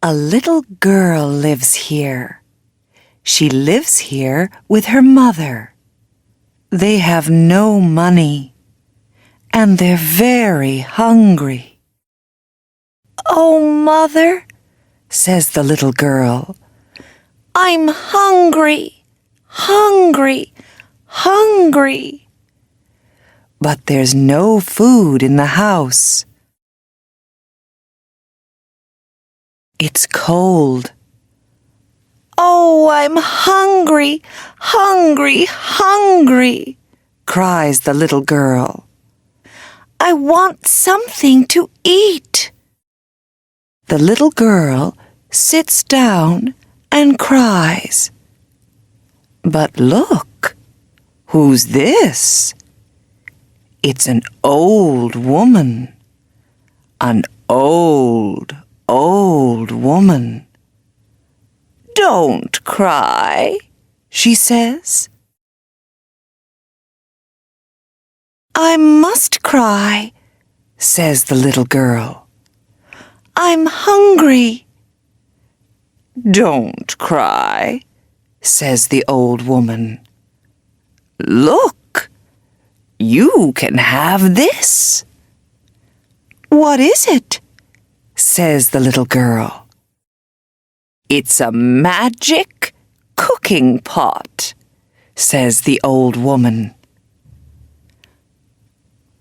A little girl lives here. She lives here with her mother. They have no money, and they're very hungry. "Oh, Mother," says the little girl, "I'm hungry, hungry, hungry." But there's no food in the house. It's cold. "Oh, I'm hungry, hungry, hungry," cries the little girl. "I want something to eat." The little girl sits down and cries. But look, who's this? It's an old woman. An old woman. "Don't cry," she says. "I must cry," says the little girl. "I'm hungry." "Don't cry," says the old woman. "Look, you can have this." "What is it?" says the little girl. "It's a magic cooking pot," says the old woman.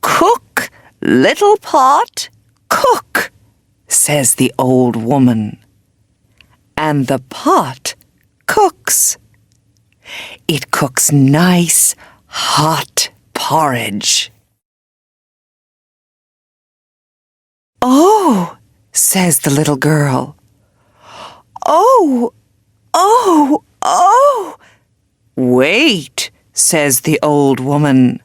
"Cook, little pot, cook," says the old woman. And the pot cooks. It cooks nice, hot porridge. "Oh," says the little girl. "Oh, oh, oh." "Wait," says the old woman.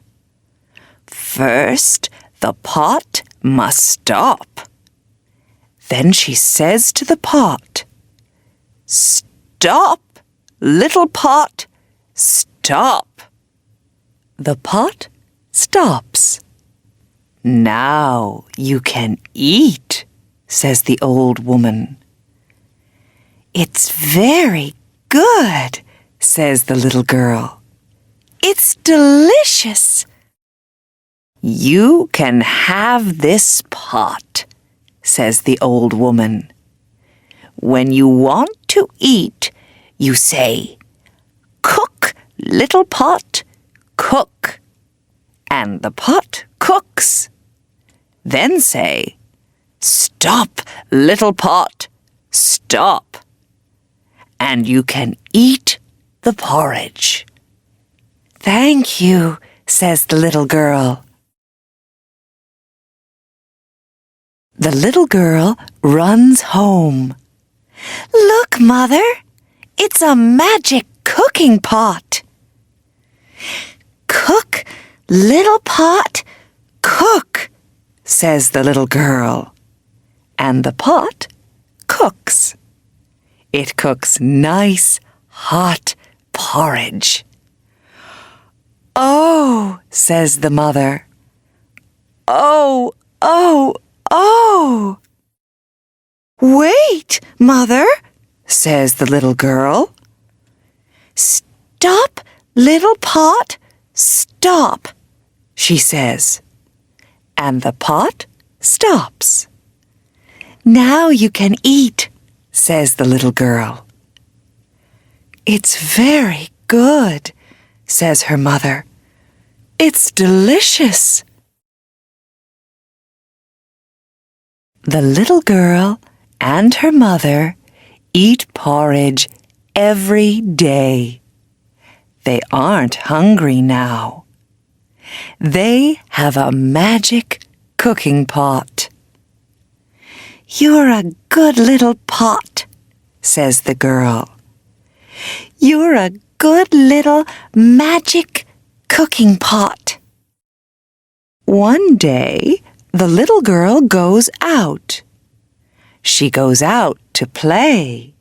"First, the pot must stop." Then she says to the pot, "Stop, little pot, stop." The pot stops. "Now you can eat," says the old woman. "It's very good," says the little girl. "It's delicious." "You can have this pot," says the old woman. "When you want to eat, you say, 'Cook, little pot, cook,' and the pot cooks. Then say, 'Stop, little pot, stop,' and you can eat the porridge." "Thank you," says the little girl. The little girl runs home. "Look, Mother, it's a magic cooking pot." "Cook, little pot, cook," says the little girl. And the pot cooks. It cooks nice, hot porridge. "Oh," says the mother. "Oh, oh, oh." "Wait, Mother," says the little girl. "Stop, little pot, stop," she says. And the pot stops. "Now you can eat," says the little girl. "It's very good," says her mother. "It's delicious." The little girl and her mother eat porridge every day. They aren't hungry now. They have a magic cooking pot. "You're a good little pot," says the girl. "You're a good little magic cooking pot." One day, the little girl goes out. She goes out to play.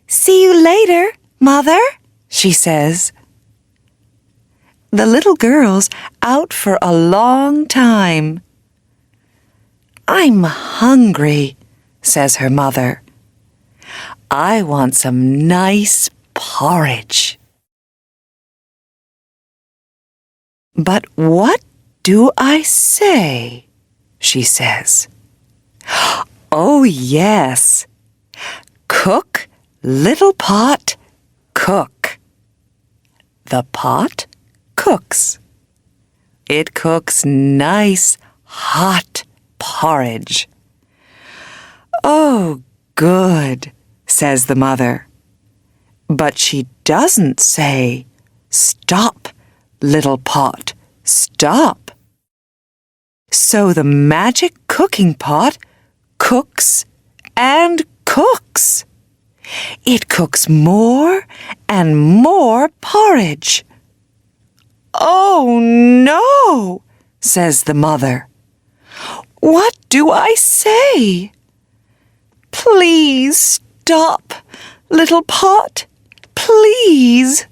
"See you later, Mother," she says. The little girl's out for a long time. "I'm hungry," says her mother. I want some nice porridge. But what do I say? She says. Oh, yes. Cook, little pot, cook. The pot cooks. It cooks nice, hot porridge. Oh, good, says the mother. But she doesn't say, stop, little pot, stop. So the magic cooking pot cooks and cooks. It cooks more and more porridge. Oh, no, says the mother. What do I say? Please stop, little pot, please.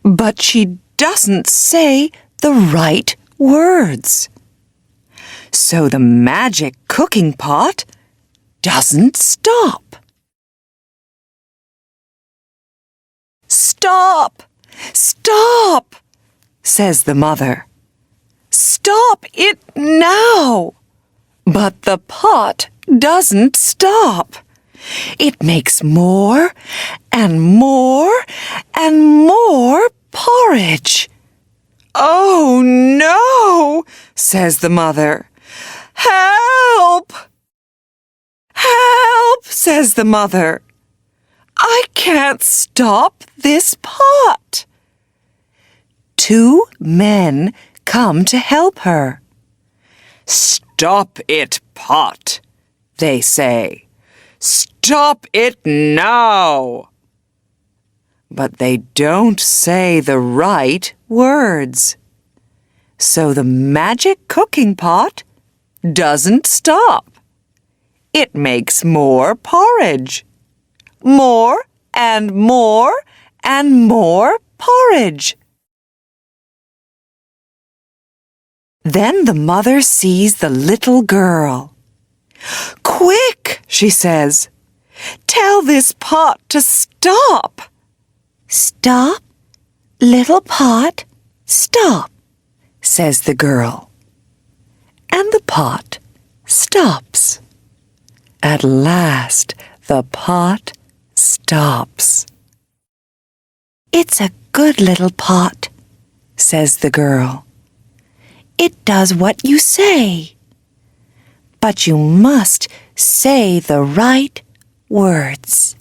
But she doesn't say the right words. So the magic cooking pot doesn't stop. Stop! Stop! Says the mother. Stop it now! But the pot doesn't stop. It makes more and more and more porridge. Oh, no, says the mother. Help! Help, says the mother. I can't stop this pot. 2 men come to help her. Stop it, pot, they say. Stop it now. But they don't say the right words. So the magic cooking pot doesn't stop. It makes more porridge. More and more and more porridge. Then the mother sees the little girl. Quick, she says. Tell this pot to stop. Stop, little pot, stop, says the girl. And the pot stops. At last, the pot stops. It's a good little pot, says the girl. It does what you say. But you must say the right words.